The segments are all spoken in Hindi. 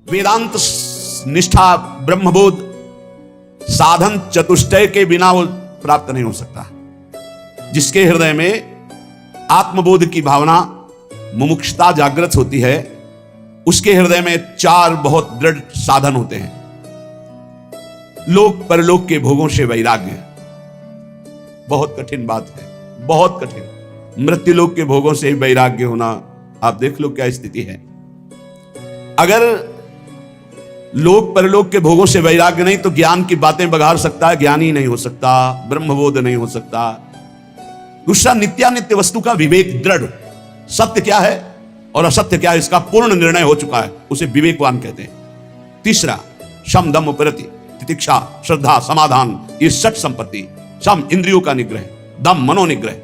वेदांत निष्ठा ब्रह्मबोध साधन चतुष्टय के बिना वो प्राप्त नहीं हो सकता। जिसके हृदय में आत्मबोध की भावना मुमुक्षुता जागृत होती है, उसके हृदय में 4 बहुत दृढ़ साधन होते हैं। लोक परलोक के भोगों से वैराग्य, बहुत कठिन बात है, बहुत कठिन। मृत्युलोक के भोगों से ही वैराग्य होना, आप देख लो क्या स्थिति है। अगर लोक परलोक के भोगों से वैराग्य नहीं तो ज्ञान की बातें बघार सकता है, ज्ञानी नहीं हो सकता, ब्रह्मबोध नहीं हो सकता। दूसरा, नित्यानित्य वस्तु का विवेक दृढ़, सत्य क्या है और असत्य क्या है इसका पूर्ण निर्णय हो चुका है, उसे विवेकवान कहते हैं। तीसरा, शम दम उपरति, तितिक्षा, श्रद्धा, समाधान, ये 6 संपत्ति। शम इंद्रियों का निग्रह, दम मनोनिग्रह,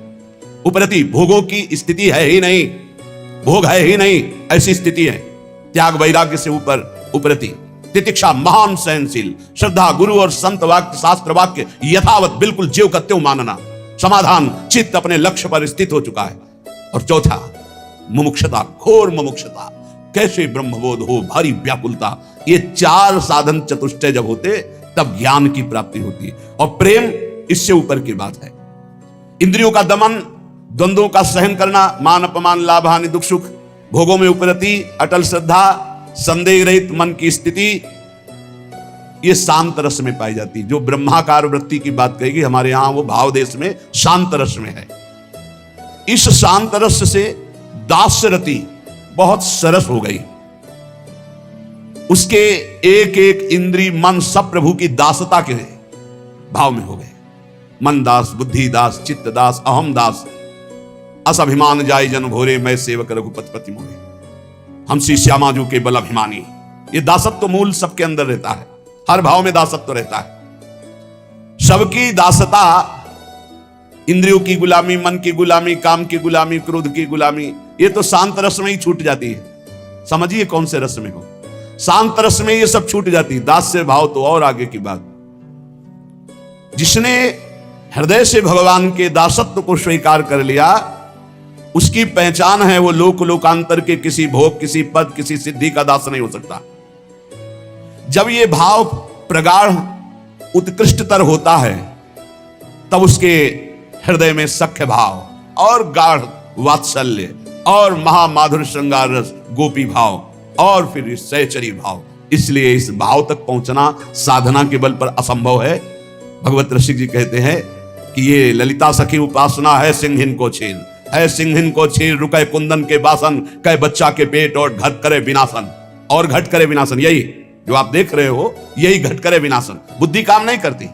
उपरति भोगों की स्थिति है ही नहीं, भोग है ही नहीं ऐसी स्थिति है, त्याग वैराग्य से ऊपर उपरति। तितिक्षा महान सहनशील, श्रद्धा गुरु और संत वाक्य शास्त्र वाक्य यथावत बिल्कुल ज्यों का त्यों मानना, समाधान चित्त अपने लक्ष्य पर स्थित हो चुका है। और चौथा, मुमुक्षता, घोर मुमुक्षता, कैसे ब्रह्मबोध हो, भारी व्याकुलता। ये 4 साधन चतुष्टय जब होते तब ज्ञान की प्राप्ति होती है। और प्रेम इससे ऊपर की बात है। इंद्रियों का दमन, द्वंद्वों का सहन करना, मान अपमान लाभ हानि दुख सुख, भोगों में उपरति, अटल श्रद्धा, संदेह रहित मन की स्थिति, ये शांत रस में पाई जाती है। जो ब्रह्माकार वृत्ति की बात कहेगी हमारे यहां, वो भाव देश में शांत रस में है। इस शांत रस से दास्य रति बहुत सरस हो गई। उसके एक एक इंद्री मन सब प्रभु की दासता के भाव में हो गए। मन दास, बुद्धि दास, चित्त दास, अहम दास, अस अभिमान जाय जन भोरे, मैं सेवक रघुपति पति मोरे, हम श्री श्यामाजू के बल अभिमानी। ये दासत्व मूल सबके अंदर रहता है, हर भाव में दासत्व रहता है। सबकी दासता, इंद्रियों की गुलामी, मन की गुलामी, काम की गुलामी, क्रोध की गुलामी, ये तो शांत रस में ही छूट जाती है। समझिए कौन से रस में हो, शांत रस में ये सब छूट जाती है। दास्य भाव तो और आगे की बात। जिसने हृदय से भगवान के दासत्व को स्वीकार कर लिया, उसकी पहचान है वो लोक लोकांतर के किसी भोग, किसी पद, किसी सिद्धि का दास नहीं हो सकता। जब ये भाव प्रगाढ़ उत्कृष्टतर होता है तब उसके हृदय में सख्य भाव और गाढ़ वात्सल्य और महामाधुर श्रृंगार रस, गोपी भाव और फिर सहचरी भाव। इसलिए इस भाव तक पहुंचना साधना के बल पर असंभव है। भगवत रसिक जी कहते हैं कि ये ललिता सखी उपासना है सिंहिन को छीन, है सिंहिन को छीन, रुके कुंदन के बासन, कह बच्चा के पेट और घट करे विनाशन, और घट करे विनाशन। यही जो आप देख रहे हो, यही घट करे विनाशन। बुद्धि काम नहीं करती।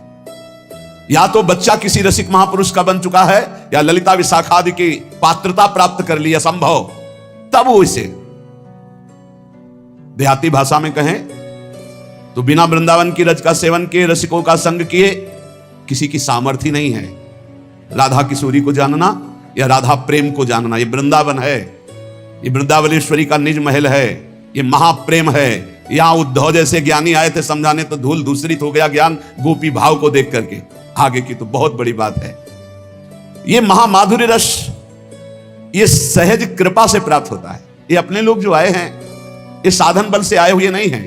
या तो बच्चा किसी रसिक महापुरुष का बन चुका है, या ललिता विशाखा आदि की पात्रता प्राप्त कर ली असंभव, तब वो इसे देहाती भाषा में कहें तो बिना वृंदावन की रज का सेवन किए, रसिकों का संग किए, किसी की सामर्थ्य नहीं है राधा किशोरी को जानना या राधा प्रेम को जानना। ये वृंदावन है, ये वृंदावनेश्वरी का निज महल है, ये महाप्रेम है। यहां उद्धव जैसे ज्ञानी आए थे समझाने तो धूल दूसरित हो गया ज्ञान गोपी भाव को देख करके। आगे की तो बहुत बड़ी बात है। ये महामाधुर्य रस ये सहज कृपा से प्राप्त होता है। ये अपने लोग जो आए हैं ये साधन बल से आए हुए नहीं हैं,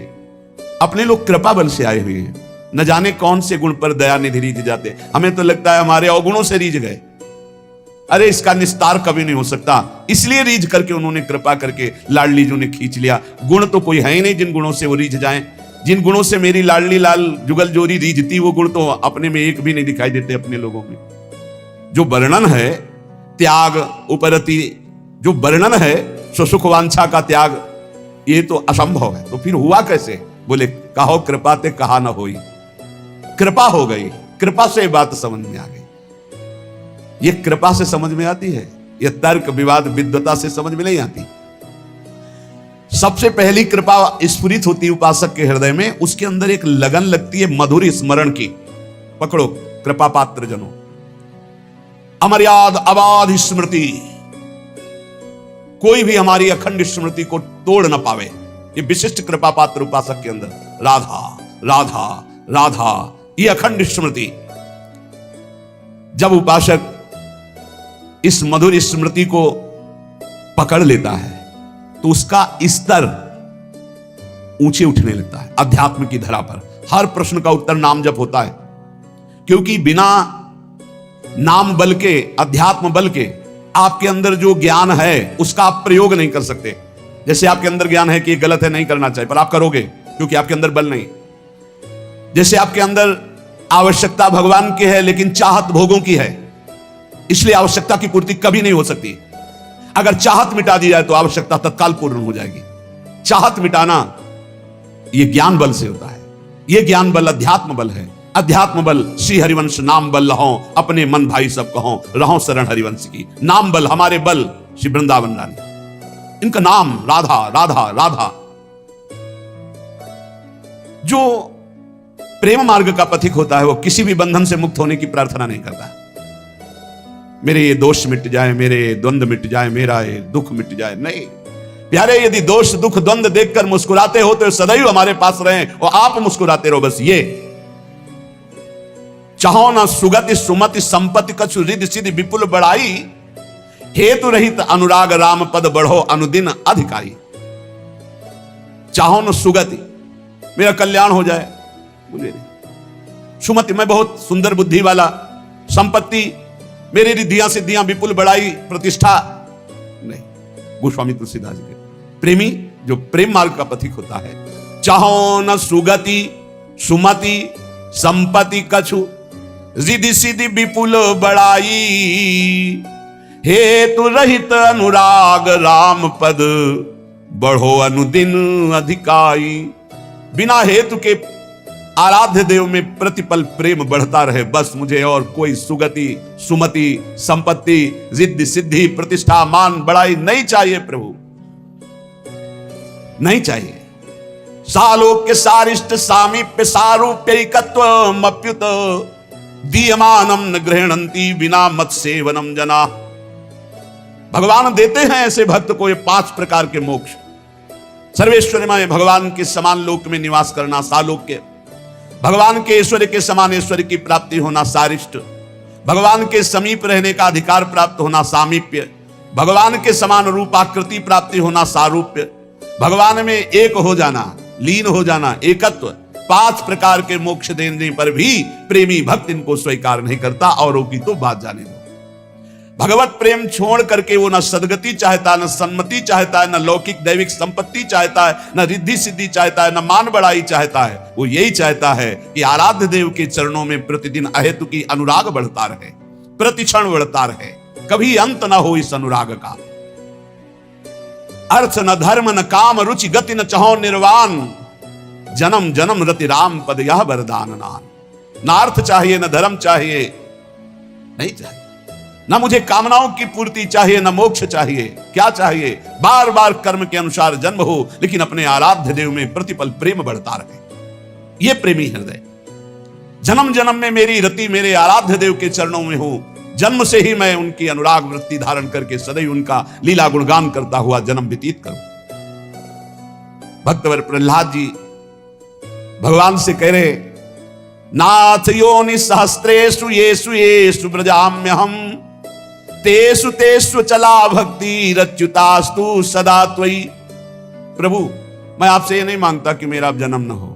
अपने लोग कृपा बल से आए हुए हैं। न जाने कौन से गुण पर दया निधि रीझ जाते। हमें तो लगता है हमारे अवगुणों से रीझ गए। अरे इसका निस्तार कभी नहीं हो सकता, इसलिए रीझ करके उन्होंने कृपा करके लाडली जी ने खींच लिया। गुण तो कोई है ही नहीं जिन गुणों से वो रीझ जाएं। जिन गुणों से मेरी लाडली लाल जुगल जोरी रीझती, वो गुण तो अपने में एक भी नहीं दिखाई देते अपने लोगों में। जो वर्णन है त्याग उपरति, जो वर्णन है सुसुख वांछा का त्याग, ये तो असंभव है। तो फिर हुआ कैसे? बोले कहो कृपा ते कहा न होई। कृपा हो गई, कृपा से बात समझ में आ गई। ये कृपा से समझ में आती है, ये तर्क विवाद विद्वता से समझ में नहीं आती। सबसे पहली कृपा स्फुरित होती है उपासक के हृदय में, उसके अंदर एक लगन लगती है मधुर स्मरण की। पकड़ो कृपा पात्र जनों, अमर्याद अबाध स्मृति, कोई भी हमारी अखंड स्मृति को तोड़ न पावे। ये विशिष्ट कृपा पात्र उपासक के अंदर राधा राधा राधा, ये अखंड स्मृति। जब उपासक इस मधुर स्मृति को पकड़ लेता है तो उसका स्तर ऊंचे उठने लगता है अध्यात्म की धरा पर। हर प्रश्न का उत्तर नाम जप होता है, क्योंकि बिना नाम बल के, अध्यात्म बल के आपके अंदर जो ज्ञान है उसका आप प्रयोग नहीं कर सकते। जैसे आपके अंदर ज्ञान है कि ये गलत है, नहीं करना चाहिए, पर आप करोगे क्योंकि आपके अंदर बल नहीं। जैसे आपके अंदर आवश्यकता भगवान की है लेकिन चाहत भोगों की है, इसलिए आवश्यकता की पूर्ति कभी नहीं हो सकती। अगर चाहत मिटा दी जाए तो आवश्यकता तत्काल पूर्ण हो जाएगी। चाहत मिटाना यह ज्ञान बल से होता है। यह ज्ञान बल अध्यात्म बल है। अध्यात्म बल श्री हरिवंश नाम बल लहो, अपने मन भाई सब कहो, रहो शरण हरिवंश की। नाम बल हमारे बल श्री वृंदावन रानी, इनका नाम राधा राधा राधा। जो प्रेम मार्ग का पथिक होता है वो किसी भी बंधन से मुक्त होने की प्रार्थना नहीं करता। मेरे ये दोष मिट जाए, मेरे द्वंद्व मिट जाए, मेरा ये दुख मिट जाए, नहीं प्यारे। यदि दोष दुख द्वंद्व देखकर मुस्कुराते हो तो सदैव हमारे पास रहें और आप मुस्कुराते रहो। बस ये चाहो न सुगति सुमति संपत्ति कछु रिद्धि सिद्धि विपुल बढ़ाई, हेतु रहित अनुराग राम पद बढ़ो अनुदिन अधिकारी। चाहो न सुगति, मेरा कल्याण हो जाए, मुझे नहीं। सुमति, मैं बहुत सुंदर बुद्धि वाला। संपत्ति, मेरी रिद्धियां सिद्धियां विपुल बढ़ाई, प्रतिष्ठा, नहीं। गोस्वामी तुलसीदास जी के प्रेमी जो प्रेम मार्ग का पथिक होता है, चाहो न सुगति सुमति संपत्ति कछु रिद्धि सिद्धि विपुल बढ़ाई, हेतु रहित अनुराग राम पद बढ़ो अनुदिन अधिकाई। बिना हेतु के आराध्य देव में प्रतिपल प्रेम बढ़ता रहे। बस मुझे और कोई सुगति सुमति संपत्ति रिद्धि सिद्धि प्रतिष्ठा मान बढ़ाई नहीं चाहिए प्रभु, नहीं चाहिए। सालोक्य सारिष्ट सामीप्य सारूप्यैकत्व मप्युत दीयमानम न गृहणंती बिना मत सेवनम जना। भगवान देते हैं ऐसे भक्त को ये 5 प्रकार के मोक्ष। सर्वेश्वरमय भगवान के समान लोक में निवास करना सालोक्य, भगवान के ऐश्वर्य के समान ऐश्वर्य की प्राप्ति होना सारिष्ट, भगवान के समीप रहने का अधिकार प्राप्त होना सामीप्य, भगवान के समान रूपाकृति प्राप्ति होना सारूप्य, भगवान में एक हो जाना, लीन हो जाना, एकत्व। 5 प्रकार के मोक्ष देने पर भी प्रेमी भक्त इनको स्वीकार नहीं करता। औरों की तो बात जाने दो। भगवत प्रेम छोड़ करके वो न सदगति चाहता, न सन्मति चाहता है, न लौकिक दैविक संपत्ति चाहता है, न रिद्धि सिद्धि चाहता है, न मान बढ़ाई चाहता है। वो यही चाहता है कि आराध्य देव के चरणों में प्रतिदिन अहेतु की अनुराग बढ़ता रहे, प्रतिक्षण बढ़ता रहे, कभी अंत न हो इस अनुराग का। अर्थ न धर्म न काम रुचि गति न चहो निर्वाण, जन्म जन्म रति राम पद यह वरदान नान। न अर्थ चाहिए, न धर्म चाहिए, नहीं चाहिए, न मुझे कामनाओं की पूर्ति चाहिए, न मोक्ष चाहिए। क्या चाहिए? बार बार कर्म के अनुसार जन्म हो लेकिन अपने आराध्य देव में प्रतिपल प्रेम बढ़ता रहे। यह प्रेमी हृदय जन्म जन्म में मेरी रति मेरे आराध्य देव के चरणों में हो, जन्म से ही मैं उनकी अनुराग वृत्ति धारण करके सदैव उनका लीला गुणगान करता हुआ जन्म व्यतीत करूं। भक्तवर प्रहलाद जी भगवान से कह रहे, नाथ योनि सहस्त्रेषु येषु येषु ब्रजाम्यहम्, तेषु तेषु चला भक्ति रच्युतास्तु सदा त्वयि। प्रभु, मैं आपसे ये नहीं मांगता कि मेरा जन्म न हो,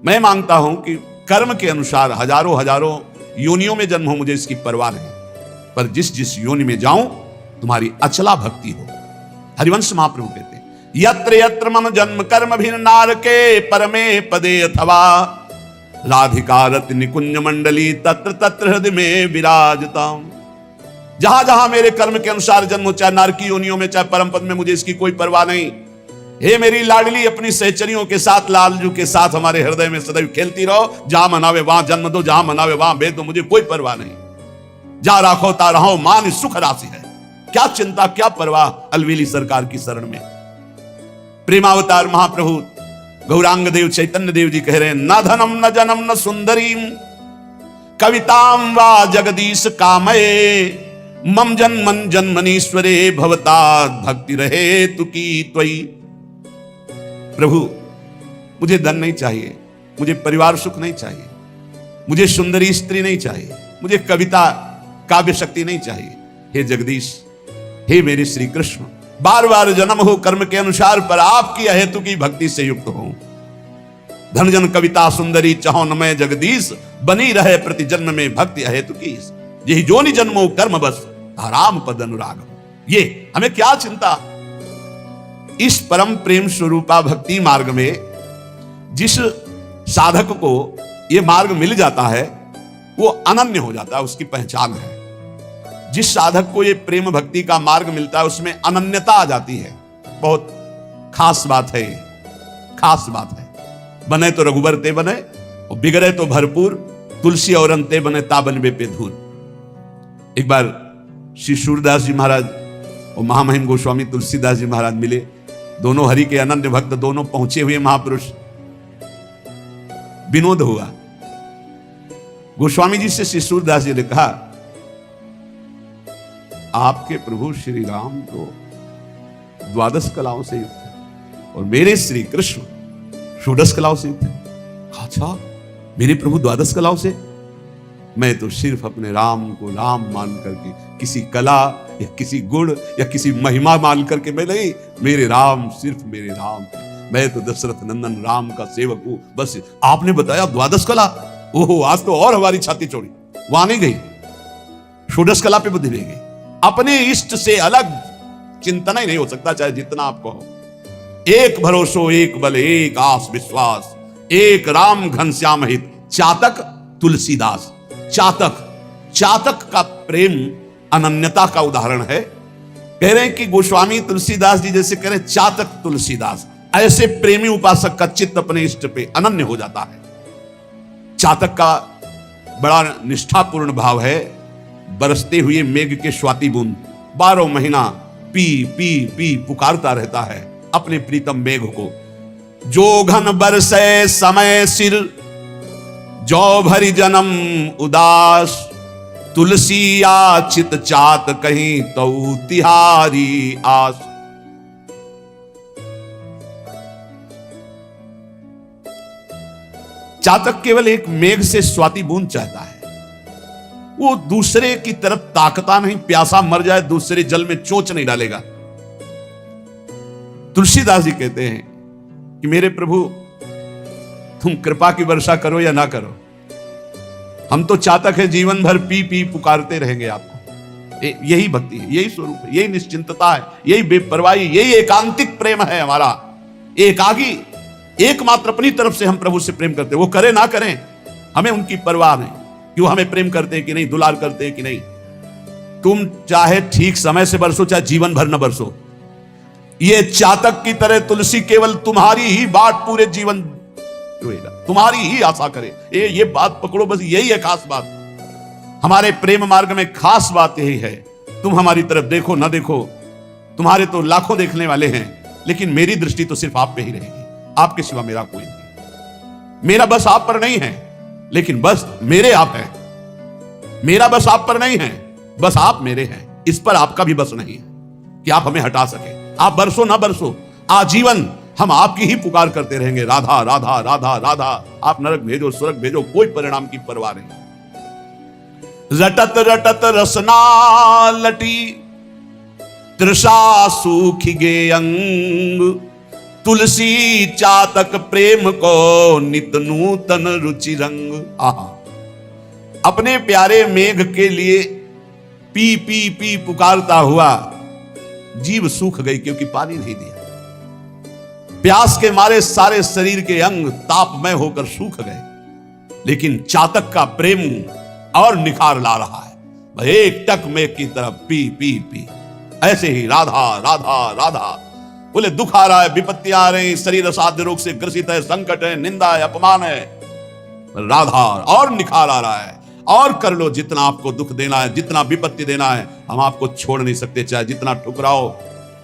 मैं मांगता हूं कि कर्म के अनुसार हजारों हजारों योनियों में जन्म हो, मुझे इसकी परवाह नहीं, पर जिस जिस योनि में जाऊं तुम्हारी अचला भक्ति हो। हरिवंश महाप्रभु कहते हैं, यत्र यत्र मम जन्म कर्म भिन्नार के परमे पदे अथवा, राधिका रति निकुंज मंडली तत्र तत्र हृदय में विराजता। जहां जहां मेरे कर्म के अनुसार जन्म हो, चाहे नारकी योनियों में चाहे परम पद में, मुझे इसकी कोई परवाह नहीं। हे मेरी लाडली, अपनी सहचरियों के साथ लालजू के साथ हमारे हृदय में सदैव खेलती रहो। जहां मनावे वहां जन्म दो, जहां मनावे वहां भेज दो, मुझे कोई परवाह नहीं। जा राखो ता रहो, मान सुख राशि है। क्या चिंता, क्या परवाह अलवेली सरकार की शरण में। प्रेमावतार महाप्रभु गौरांग देव चैतन्य देव जी कह रहे हैं, न धनम न जनम न सुंदरीम कविताम वा जगदीश कामये, मम जन्मन जन्मनीश्वरे भवता भक्ति रहे तुकी त्वयि। प्रभु, मुझे धन नहीं चाहिए, मुझे परिवार सुख नहीं चाहिए, मुझे सुंदरी स्त्री नहीं चाहिए, मुझे कविता काव्य शक्ति नहीं चाहिए। हे जगदीश, हे मेरे श्री कृष्ण, बार बार जन्म हो कर्म के अनुसार, पर आपकी अहेतु की भक्ति से युक्त हो। धन जन कविता सुंदरी चहो नमय जगदीश, बनी रहे प्रति जन्म में भक्ति अहेतु की। यही जोनि जन्मो कर्म बस, राम पद अनुराग हो। ये हमें क्या चिंता। इस परम प्रेम स्वरूपा भक्ति मार्ग में जिस साधक को ये मार्ग मिल जाता है वो अनन्य हो जाता है, उसकी पहचान है। जिस साधक को ये प्रेम भक्ति का मार्ग मिलता है उसमें अनन्यता आ जाती है। बहुत खास बात है, खास बात है। बने तो रघुबर ते बने, और बिगड़े तो भरपूर, तुलसी और अंते बने ताबनबे पे धूल। एक बार श्री सूरदास जी महाराज और महामहिम गोस्वामी तुलसीदास जी महाराज मिले। दोनों हरि के अनन्य भक्त, दोनों पहुंचे हुए महापुरुष। विनोद हुआ। गोस्वामी जी से श्री सूरदास जी ने कहा, आपके प्रभु श्री राम तो 12 कलाओं से युक्त है और मेरे श्री कृष्ण 16 कलाओं से युक्त है। अच्छा, मेरे प्रभु 12 कलाओं से? मैं तो सिर्फ अपने राम को राम मान करके, किसी कला या किसी गुण या किसी महिमा मान करके मैं नहीं, मेरे राम सिर्फ मेरे राम, मैं तो दशरथ नंदन राम का सेवक हूं। बस आपने बताया 12 कला, ओहो, आज तो और हमारी छाती चौड़ी। वहां नहीं गई, 16 कला पे बुद्धि नहीं गई। अपने इष्ट से अलग चिंतन ही नहीं हो सकता, चाहे जितना आप कहो। एक भरोसो एक बल एक आस विश्वास, एक राम घनश्याम हित, चातक तुलसीदास। चातक, चातक का प्रेम अनन्यता का उदाहरण है। कह रहे हैं कि गोस्वामी तुलसीदास जी जैसे कह रहे हैं चातक तुलसीदास, ऐसे प्रेमी उपासक का चित्त अपने इष्ट पे अनन्य हो जाता है। चातक का बड़ा निष्ठापूर्ण भाव है। बरसते हुए मेघ के स्वाति बूंद 12 महीना पी पी पी पुकारता रहता है अपने प्रीतम मेघ को। जो घन बरसे समय सिर, जो भरी जन्म उदास, तुलसी याचित चात कहीं तो तिहारी आस। चातक केवल एक मेघ से स्वाति बूंद चाहता है, वो दूसरे की तरफ ताकता नहीं। प्यासा मर जाए दूसरे जल में चोंच नहीं डालेगा। तुलसीदास जी कहते हैं कि मेरे प्रभु तुम कृपा की वर्षा करो या ना करो, हम तो चातक है, जीवन भर पी पी पुकारते रहेंगे आपको। यही भक्ति है, यही स्वरूप है, यही निश्चिंतता है, यही बेपरवाही, यही एकांतिक प्रेम है हमारा। एकागी, एकमात्र अपनी तरफ से हम प्रभु से प्रेम करते हैं। वो करे ना करें, हमें उनकी परवाह नहीं कि वो हमें प्रेम करते हैं कि नहीं, दुलार करते हैं कि नहीं। तुम चाहे ठीक समय से बरसो, चाहे जीवन भर न बरसो, ये चातक की तरह तुलसी केवल तुम्हारी ही बाट पूरे जीवन रोएगा, तुम्हारी ही आशा करे। ये बात पकड़ो, बस यही है खास बात। हमारे प्रेम मार्ग में खास बात यही है। तुम हमारी तरफ देखो ना देखो, तुम्हारे तो लाखों देखने वाले हैं, लेकिन मेरी दृष्टि तो सिर्फ आप पे ही रहेगी। आपके सिवा मेरा कोई नहीं। मेरा बस आप पर नहीं है, लेकिन बस मेरे आप हैं। मेरा बस आप पर नहीं है, बस आप मेरे हैं। इस पर आपका भी बस नहीं है कि आप हमें हटा सके। आप बरसो ना बरसो, आजीवन हम आपकी ही पुकार करते रहेंगे, राधा राधा राधा राधा। आप नरक भेजो स्वर्ग भेजो, कोई परिणाम की परवाह नहीं। रटत रटत रसना लटी, तृषा सूख गे अंग, तुलसी चातक प्रेम को नित नूतन रुचि रंग। आहा, अपने प्यारे मेघ के लिए पी पी पी पुकारता हुआ जीव सूख गई, क्योंकि पानी नहीं दिया। प्यास के मारे सारे शरीर के अंग तापमय होकर सूख गए, लेकिन चातक का प्रेम और निखार ला रहा है। एक टक मेघ की तरफ पी पी पी, ऐसे ही राधा राधा राधा। बोले दुख आ रहा है, विपत्तियां आ रही, शरीर असाध्य रोग से ग्रसित है, संकट है, निंदा है, अपमान है, राधा और निखार आ रहा है। और कर लो जितना आपको दुख देना है, जितना विपत्ति देना है, हम आपको छोड़ नहीं सकते, चाहे जितना ठुकराओ।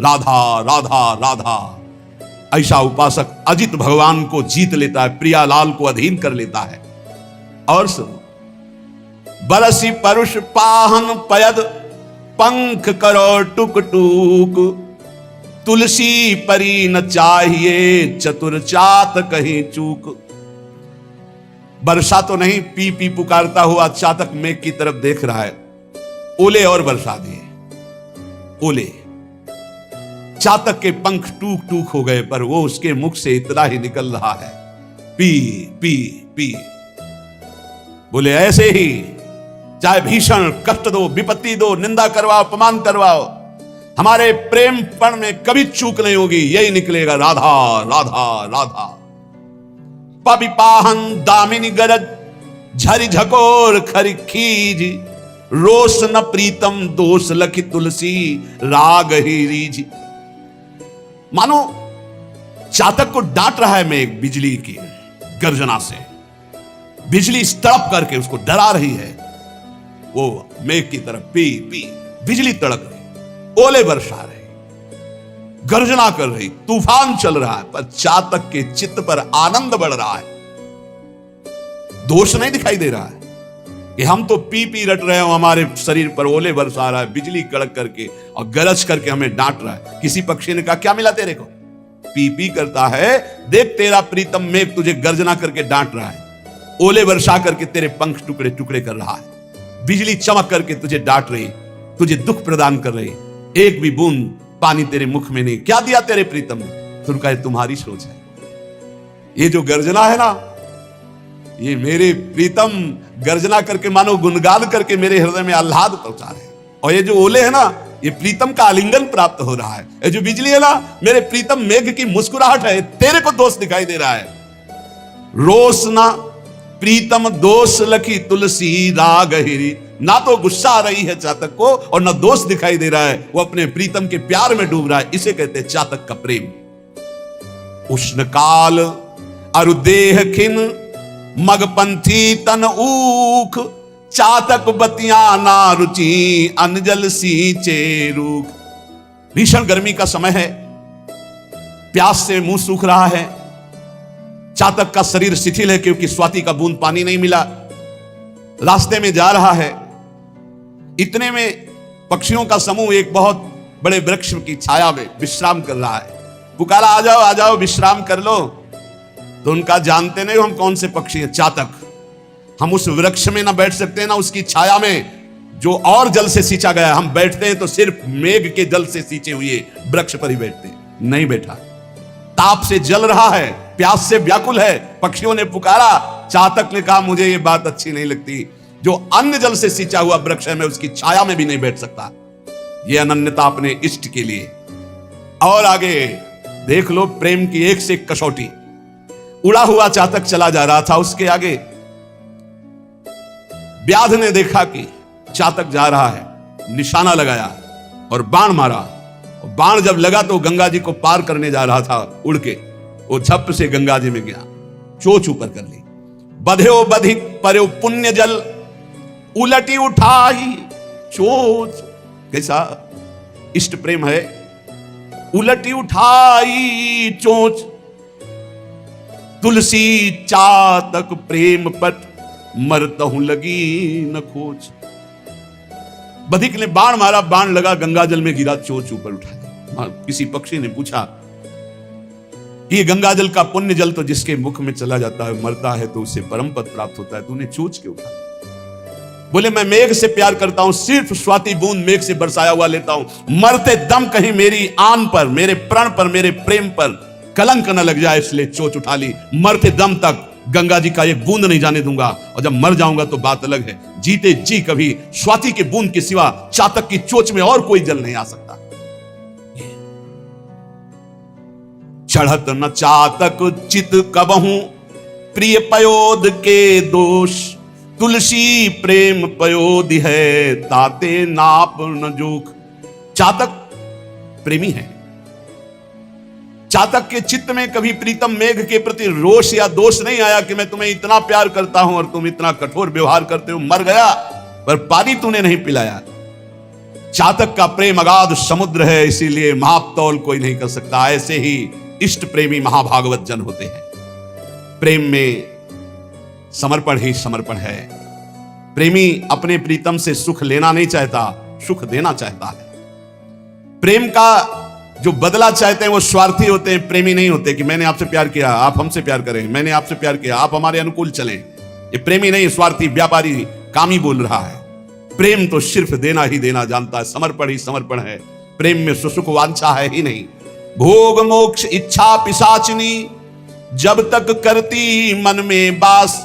राधा राधा राधा। ऐसा उपासक अजित भगवान को जीत लेता है, प्रियालाल को अधीन कर लेता है। और सुनो, बरसी परुष पाहन पयद, पंख करो टुक टुक, तुलसी परी न चाहिए चतुर चात कहीं चूक। वर्षा तो नहीं, पी पी पुकारता हुआ चातक मेघ की तरफ देख रहा है। ओले और बरसा दिए, ओले। चातक के पंख टूक टूक हो गए, पर वो उसके मुख से इतना ही निकल रहा है, पी पी पी। बोले ऐसे ही चाहे भीषण कष्ट दो, विपत्ति दो, निंदा करवाओ, अपमान करवाओ, हमारे प्रेम पण में कभी चूक नहीं होगी, यही निकलेगा, राधा राधा राधा। पबिपाहन दामिनी गरज झरी झकोर खरी खीज, रोष न प्रीतम दोष लखी तुलसी राग ही रीज। मानो चातक को डांट रहा है मेघ बिजली की गर्जना से, बिजली तड़प करके उसको डरा रही है। वो मेघ की तरफ पी पी, बिजली तड़क रही, ओले बरसा रहे, गर्जना कर रही, तूफान चल रहा है, पर चातक के चित्त पर आनंद बढ़ रहा है। दोष नहीं दिखाई दे रहा है कि हम तो पी पी रट रहे हो, हमारे शरीर पर ओले बरसा रहा है, बिजली कड़क करके और गरज करके हमें डांट रहा है। किसी पक्षी ने कहा क्या मिला तेरे को, पी पी करता है, देख तेरा प्रीतम मेघ तुझे गर्जना करके डांट रहा है, ओले वर्षा करके तेरे पंख टुकड़े टुकड़े कर रहा है, बिजली चमक करके तुझे डांट रही, तुझे दुख प्रदान कर रही, एक भी बूंद पानी तेरे मुख में नहीं, क्या दिया तेरे प्रीतम ने? तो उनका तुम्हारी सोच है। ये जो गर्जना है ना, ये मेरे प्रीतम गर्जना करके मानो गुनगान करके मेरे हृदय में आह्लाद पहुंचा रहे हैं। और ये जो ओले है ना, ये प्रीतम का आलिंगन प्राप्त हो रहा है। ये जो बिजली है ना, मेरे प्रीतम मेघ की मुस्कुराहट है, तेरे को दोष दिखाई दे रहा है। रोष ना प्रीतम दोष लखी तुलसी राग हिरी, ना तो गुस्सा आ रही है चातक को और ना दोष दिखाई दे रहा है, वो अपने प्रीतम के प्यार में डूब रहा है। इसे कहते हैं चातक का प्रेम। उष्ण काल अरुदेह खिन मगपंथी तन ऊख, चातक बतिया ना रुचि अनजल सींचे रूख। भीषण गर्मी का समय है, प्यास से मुंह सूख रहा है, चातक का शरीर शिथिल है क्योंकि स्वाति का बूंद पानी नहीं मिला, रास्ते में जा रहा है। इतने में पक्षियों का समूह एक बहुत बड़े वृक्ष की छाया में विश्राम कर रहा है। पुकारा आ जाओ विश्राम कर लो। तो उनका जानते नहीं हम कौन से पक्षी हैं, चातक। हम उस वृक्ष में ना बैठ सकते ना उसकी छाया में जो और जल से सींचा गया, हम बैठते हैं तो सिर्फ मेघ के जल से सींचे हुए वृक्ष पर ही बैठते हैं। नहीं बैठा, ताप से जल रहा है, प्यास से व्याकुल है। पक्षियों ने पुकारा, चातक ने कहा मुझे ये बात अच्छी नहीं लगती, जो अन्य जल से सींचा हुआ वृक्ष है मैं उसकी छाया में भी नहीं बैठ सकता। ये अनन्यता अपने इष्ट के लिए। और आगे देख लो प्रेम की एक से एक कसौटी। उड़ा हुआ चातक चला जा रहा था, उसके आगे व्याध ने देखा कि चातक जा रहा है, निशाना लगाया और बाण मारा। और बाण जब लगा तो गंगा जी को पार करने जा रहा था उड़ के, वो झप से गंगा जी में गया, चोच ऊपर कर ली। बध्यो बधिक पर्यो पुण्य जल, उलटी उठाई चोच। कैसा इष्ट प्रेम है। उलटी उठाई चोच, तुलसी चातक प्रेम पट, मरतहु लगी न खोज। बधिक ने बाण मारा, बाण लगा, गंगा जल में गिरा, चोच ऊपर उठा। किसी पक्षी ने पूछा ये गंगा जल का पुण्य जल तो जिसके मुख में चला जाता है मरता है तो उससे परम पद प्राप्त होता है, तूने चोच क्यों उठा? बोले मैं मेघ से प्यार करता हूं, सिर्फ स्वाति बूंद मेघ से बरसाया हुआ लेता हूं, मरते दम कहीं मेरी आन पर, मेरे प्रण पर, मेरे प्रेम पर कलंक न लग जाए, इसलिए चोच उठा ली। मरते दम तक गंगा जी का एक बूंद नहीं जाने दूंगा, और जब मर जाऊंगा तो बात अलग है। जीते जी कभी स्वाति के बूंद के सिवा चातक की चोच में और कोई जल नहीं आ सकता। चढ़त न चातक चित कबहू, प्रिय पयोद के दोष, तुलसी प्रेम पयोद है, ताते नाप न जोख। चातक प्रेमी है। चातक के चित्त में कभी प्रीतम मेघ के प्रति रोष या दोष नहीं आया कि मैं तुम्हें इतना प्यार करता हूं और तुम इतना कठोर व्यवहार करते हो। मर गया पर पानी तूने नहीं पिलाया। चातक का प्रेम अगाध समुद्र है, इसीलिए महातौल कोई नहीं कर सकता। ऐसे ही इष्ट प्रेमी महाभागवत जन होते हैं। प्रेम में समर्पण ही समर्पण है। प्रेमी अपने प्रीतम से सुख लेना नहीं चाहता, सुख देना चाहता है। प्रेम का जो बदला चाहते हैं वो स्वार्थी होते हैं, प्रेमी नहीं होते कि मैंने आपसे प्यार किया आप हमसे प्यार करें, मैंने आपसे प्यार किया आप हमारे अनुकूल चलें। ये प्रेमी नहीं, स्वार्थी व्यापारी कामी बोल रहा है। प्रेम तो सिर्फ देना ही देना जानता है, समर्पण ही समर्पण है। प्रेम में सुसुख वांछा है ही नहीं। भोग मोक्ष इच्छा पिशाचिनी, जब तक करती मन में बास,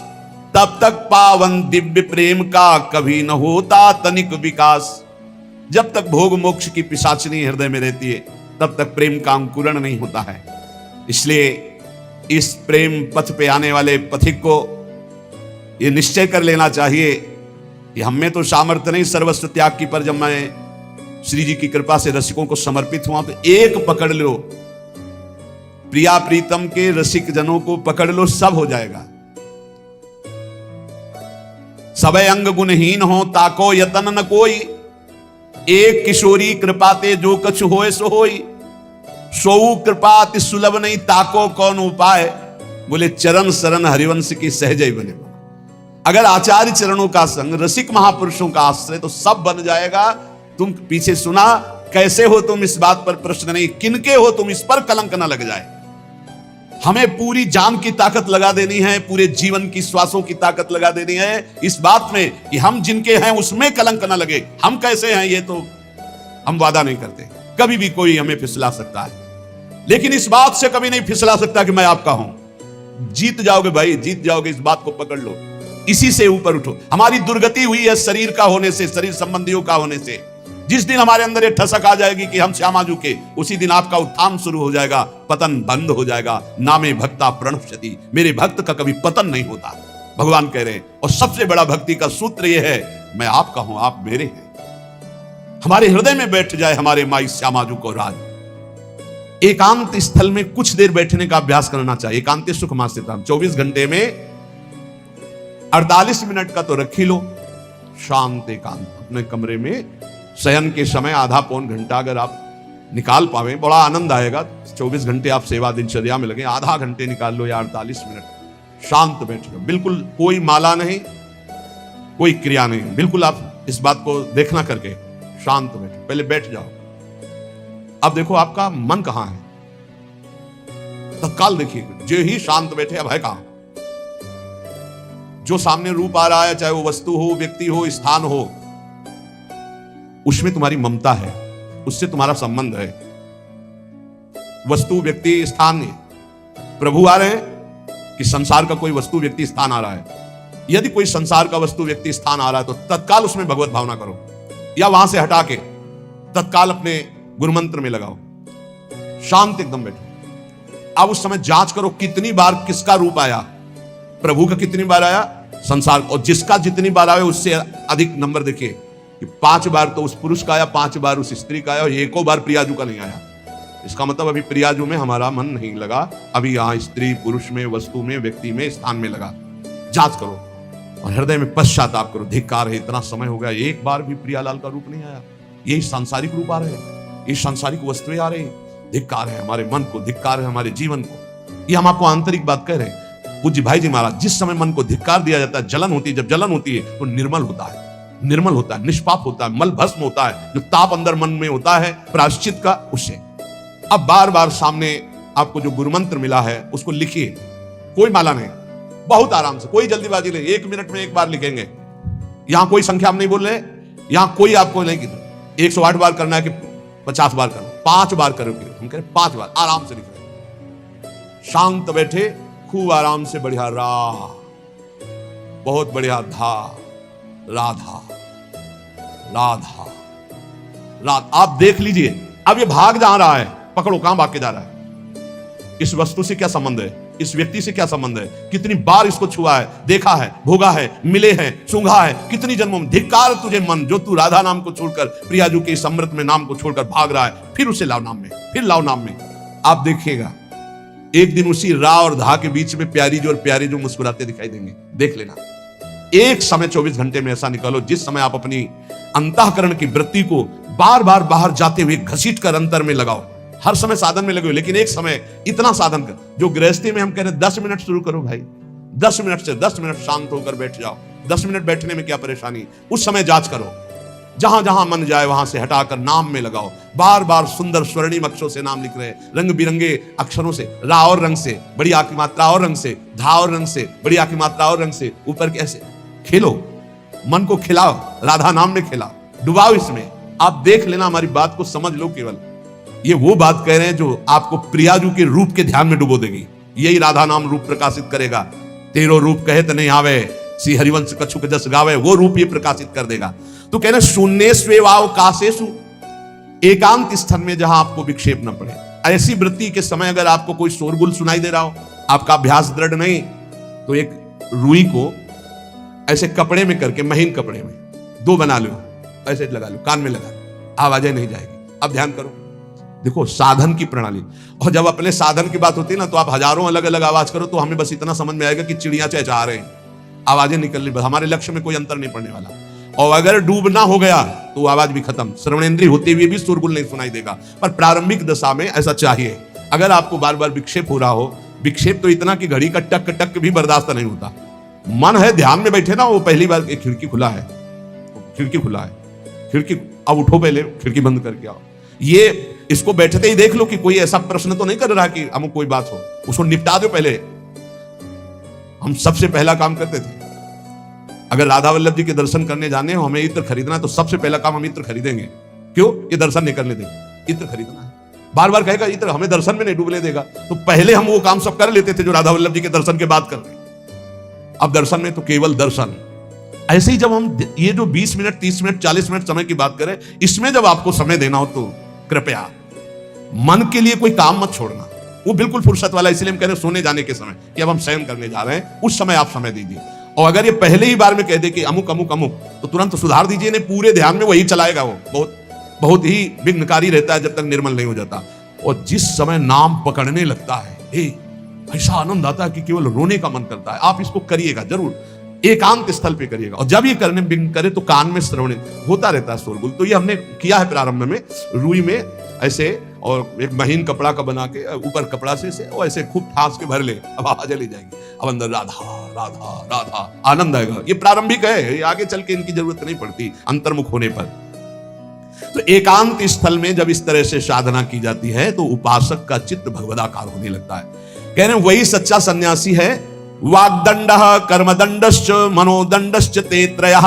तब तक पावन दिव्य प्रेम का कभी न होता तनिक विकास। जब तक भोग मोक्ष की पिशाचिनी हृदय में रहती है, तब तक प्रेम का अंकुरण नहीं होता है। इसलिए इस प्रेम पथ पे आने वाले पथिक को यह निश्चय कर लेना चाहिए कि हम में तो सामर्थ्य नहीं सर्वस्व त्याग की, पर जब मैं श्री जी की कृपा से रसिकों को समर्पित हुआ तो एक पकड़ लो, प्रिया प्रीतम के रसिक जनों को पकड़ लो, सब हो जाएगा। सबे अंग गुणहीन हो ताको यतन न कोई, एक किशोरी कृपाते जो कछ होए सो होई। सोऊ कृपा अति सुलभ नहीं ताको कौन उपाय, बोले चरण शरण हरिवंश की सहजय बने। अगर आचार्य चरणों का संग, रसिक महापुरुषों का आश्रय, तो सब बन जाएगा। तुम पीछे सुना, कैसे हो तुम इस बात पर प्रश्न नहीं, किनके हो तुम इस पर कलंक न लग जाए। हमें पूरी जान की ताकत लगा देनी है, पूरे जीवन की श्वासों की ताकत लगा देनी है इस बात में कि हम जिनके हैं उसमें कलंक न लगे। हम कैसे हैं ये तो हम वादा नहीं करते, कभी भी कोई हमें फिसला सकता है, लेकिन इस बात से कभी नहीं फिसला सकता कि मैं आपका हूं। जीत जाओगे भाई, जीत जाओगे, इस बात को पकड़ लो, इसी से ऊपर उठो। हमारी दुर्गति हुई है शरीर का होने से, शरीर संबंधियों का होने से। जिस दिन हमारे अंदर ये ठसक आ जाएगी कि हम श्यामा जू के, उसी दिन आपका उत्थान शुरू हो जाएगा, पतन बंद हो जाएगा। नामे भक्ता प्रणश्यति, मेरे भक्त का कभी पतन नहीं होता, भगवान कह रहे हैं। और सबसे बड़ा भक्ति का सूत्र यह है, मैं आपका हूं, आप मेरे हैं। हमारे हृदय में बैठ जाए हमारे माई श्यामा जू को राज। एकांत स्थल में कुछ देर बैठने का अभ्यास करना चाहिए। एकांत सुख मास्यता, 24 घंटे में 48 मिनट का तो रख ही लो शांत एकांत अपने कमरे में। शयन के समय आधा पौन घंटा अगर आप निकाल पावे, बड़ा आनंद आएगा। 24 घंटे आप सेवा दिनचर्या में लगे, आधा घंटे निकाल लो या 48 मिनट शांत बैठो, बिल्कुल कोई माला नहीं, कोई क्रिया नहीं, बिल्कुल आप इस बात को देखना करके शांत बैठो। पहले बैठ जाओ, अब देखो आपका मन कहां है, तत्काल देखिए, जो ही शांत बैठे अब है कहां। जो सामने रूप आ रहा है, चाहे वो वस्तु हो, व्यक्ति हो, स्थान हो, उसमें तुम्हारी ममता है, उससे तुम्हारा संबंध है। वस्तु व्यक्ति स्थान नहीं, प्रभु आ रहे हैं कि संसार का कोई वस्तु व्यक्ति स्थान आ रहा है। यदि कोई संसार का वस्तु व्यक्ति स्थान आ रहा है तो तत्काल उसमें भगवत भावना करो, या वहां से हटा के तत्काल अपने गुरु मंत्र में लगाओ, शांत एकदम बैठो। अब उस समय जांच करो कितनी बार किसका रूप आया, प्रभु का कितनी बार आया, संसार, और जिसका जितनी बार आए उससे अधिक नंबर देखिए कि 5 बार तो उस पुरुष का आया, 5 बार उस स्त्री का आया, और एको बार प्रियाजू का नहीं आया। इसका मतलब अभी प्रियाजू में हमारा मन नहीं लगा, अभी यहां स्त्री पुरुष में, वस्तु में, व्यक्ति में, स्थान में लगा। जांच करो और हृदय में पश्चाताप करो, धिक्कार है, इतना समय हो गया एक बार भी प्रियालाल का रूप नहीं आया। यही सांसारिक रूप आ रहे हैं, ये सांसारिक वस्तुएं आ रही हैं। धिक्कार है हमारे मन को, धिक्कार है हमारे जीवन को। ये हम आपको आंतरिक बात कह रहे हैं। पूज्य भाई जी महाराज, जिस समय मन को धिक्कार दिया जाता है, जलन होती है, जब जलन होती है तो निर्मल होता है, निर्मल होता है, निष्पाप होता है, मल भस्म होता है। जो ताप अंदर मन में होता है प्रायश्चित का, उससे अब बार बार सामने आपको जो गुरु मंत्र मिला है उसको लिखिए, कोई माला नहीं, बहुत आराम से, कोई जल्दीबाजी नहीं, 1 मिनट में एक बार लिखेंगे। यहां कोई संख्या हम नहीं बोल रहे, यहां कोई आपको नहीं 108 बार करना है कि 50 बार करना, 5 बार करोगे, हम कह रहे 5 बार आराम से लिख रहे, शांत बैठे, खूब आराम से। बढ़िया रा, बहुत बढ़िया धा, राधा राधा राधा। आप देख लीजिए, अब ये भाग जा रहा है, पकड़ो कहां भाग के जा रहा है। इस वस्तु से क्या संबंध है, इस व्यक्ति से क्या संबंध है, कितनी बार इसको छुआ है, देखा है, भोगा है, मिले हैं, सूंघा है, कितनी जन्मों में। धिक्कार तुझे मन, जो तू राधा नाम को छोड़कर, प्रियाजू के इस अमृत में नाम को छोड़कर भाग रहा है, फिर उसे लाओ नाम में, फिर लाओ नाम में। आप देखिएगा एक दिन उसी रा और धा के बीच में प्यारी जो और प्यारे जो मुस्कुराते दिखाई देंगे, देख लेना। एक समय 24 घंटे में ऐसा निकालो जिस समय आप अपनी अंतःकरण की वृत्ति को बार बार बाहर जाते हुए घसीट कर अंतर में लगाओ। हर समय साधन में लगे, लेकिन एक समय इतना साधन कर, जो गृहस्थी में हम कह रहे 10 मिनट शुरू करो भाई, 10 मिनट से 10 मिनट शांत होकर बैठ जाओ। 10 मिनट बैठने में क्या परेशानी, उस समय जांच करो, जहां जहां मन जाए वहां से हटाकर नाम में लगाओ। बार बार सुंदर स्वर्णिम अक्षरों से नाम लिख रहे हैं, रंग बिरंगे अक्षरों से, रा और रंग से, बड़ी आ की मात्रा और रंग से, धा और रंग से, बड़ी आ की मात्रा और रंग से, ऊपर के ऐसे खेलो, मन को खिलाओ, राधा नाम में खिलाओ, डुबाओ इसमें, आप देख लेना, हमारी बात को समझ लो। केवल ये वो बात कह रहे हैं जो आपको प्रियाजू के रूप के ध्यान में डुबो देगी। यही राधा नाम रूप प्रकाशित करेगा। तेरो रूप कहे तो नहीं आवे, श्री हरिवंश कछु के जस गावे, वो रूप ये प्रकाशित कर देगा। तो कह रहे शून्येष्वेवावकाशेषु, एकांत स्थल में जहां आपको विक्षेप न पड़े। ऐसी वृत्ति के समय अगर आपको कोई शोरगुल सुनाई दे रहा हो, आपका अभ्यास दृढ़ नहीं, तो एक रुई को ऐसे कपड़े में करके, महीन कपड़े में दो बना लो, ऐसे लगा लो, कान में लगा लो, आवाजें नहीं जाएगी। अब ध्यान करो, देखो साधन की प्रणाली। और जब अपने साधन की बात होती है ना, तो आप हजारों अलग अलग आवाज करो तो हमें बस इतना समझ में आएगा कि चिड़िया चहचहा रहे हैं, आवाजें निकलनी, बस हमारे लक्ष्य में कोई अंतर नहीं पड़ने वाला। और अगर डूबना हो गया तो आवाज भी खत्म, श्रवणेंद्रिय होते हुए भी शोरगुल नहीं सुनाई देगा। पर प्रारंभिक दशा में ऐसा चाहिए। अगर आपको बार बार विक्षेप हो रहा हो, विक्षेप तो इतना कि घड़ी का टक टक भी बर्दाश्त नहीं होता, मन है ध्यान में बैठे ना, वो पहली बार खिड़की खुला है, खिड़की खुला है, खिड़की, अब उठो, पहले खिड़की बंद करके आओ। ये इसको बैठते ही देख लो कि कोई ऐसा प्रश्न तो नहीं कर रहा कि हम कोई बात हो, उसको निपटा दो पहले। हम सबसे पहला काम करते थे, अगर राधा वल्लभ जी के दर्शन करने जाने हो, हमें इत्र खरीदना है, तो सबसे पहला काम हम इत्र खरीदेंगे। क्यों? ये दर्शन नहीं करने देंगे, इत्र खरीदना है। बार बार कहेगा इत्र हमें दर्शन में नहीं डूबने देगा, तो पहले हम वो काम सब कर लेते थे जो राधा वल्लभ जी के दर्शन के बाद करते। अब दर्शन में तो केवल दर्शन। ऐसे ही जब हम ये जो 20 मिनट, 30 मिनट, 40 मिनट समय की बात करें, इसमें जब आपको समय देना हो तो कृपया मन के लिए कोई काम मत छोड़ना। वो बिल्कुल फुर्सत वाला, इसलिए हम कह रहे हैं सोने जाने के समय कि अब हम शयन करने जा रहे हैं, उस समय आप समय दीजिए। और अगर ये पहले ही बार में कह दे कि अमुक अमुक अमुक, तो तुरंत सुधार दीजिए, नहीं पूरे ध्यान में वही चलाएगा। वो बहुत बहुत ही विघ्नकारी रहता है जब तक निर्मल नहीं हो जाता। और जिस समय नाम पकड़ने लगता है, ऐसा आनंद आता है कि केवल रोने का मन करता है। आप इसको करिएगा जरूर, एकांत स्थल पे करिएगा। और जब ये करने बिन करे तो कान में श्रवण होता रहता है शोरगुल। तो ये हमने किया है प्रारंभ में, रुई में ऐसे, और एक महीन कपड़ा का बना के ऊपर कपड़ा से और ऐसे खूब ठास के भर ले, अब आवाज चली जाएगी, अब अंदर राधा राधा राधा, आनंद आएगा। ये प्रारंभिक है, आगे चल के इनकी जरूरत नहीं पड़ती अंतर्मुख होने पर। तो एकांत स्थल में जब इस तरह से साधना की जाती है तो उपासक का चित्त भगवदाकार होने लगता है। कह रहे हैं वही सच्चा सन्यासी है। वाग्दंड कर्मदंडश्च मनोदंडश्च ते त्रयः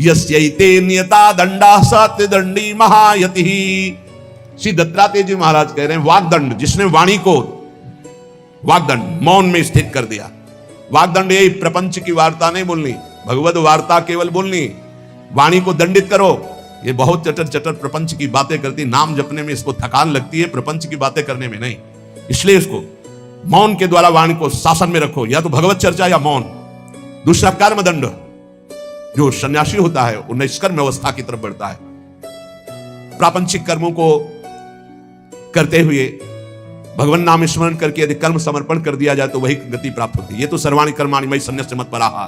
यस्यैते नियता दंडा सत्यदंडी महायति। श्री दत्तात्रेय जी महाराज कह रहे हैं वाग्दंड, जिसने वाणी को, वाग्दंड मौन में स्थित कर दिया। वाग्दंड यही प्रपंच की वार्ता नहीं बोलनी, भगवद वार्ता केवल बोलनी। वाणी को दंडित करो। ये बहुत चटर चटर प्रपंच की बातें करती, नाम जपने में इसको थकान लगती है, प्रपंच की बातें करने में नहीं। इसलिए इसको मौन के द्वारा वाणी को शासन में रखो, या तो भगवत चर्चा या मौन। दूसरा कर्मदंड, जो सन्यासी होता है वो निष्कर्म अवस्था की तरफ बढ़ता है। प्रापंचिक कर्मों को करते हुए भगवान नाम स्मरण करके यदि कर्म समर्पण कर दिया जाए तो वही गति प्राप्त होती है। ये तो सर्वाणि कर्माणि मयि सन्न्यस्य मत्पराः,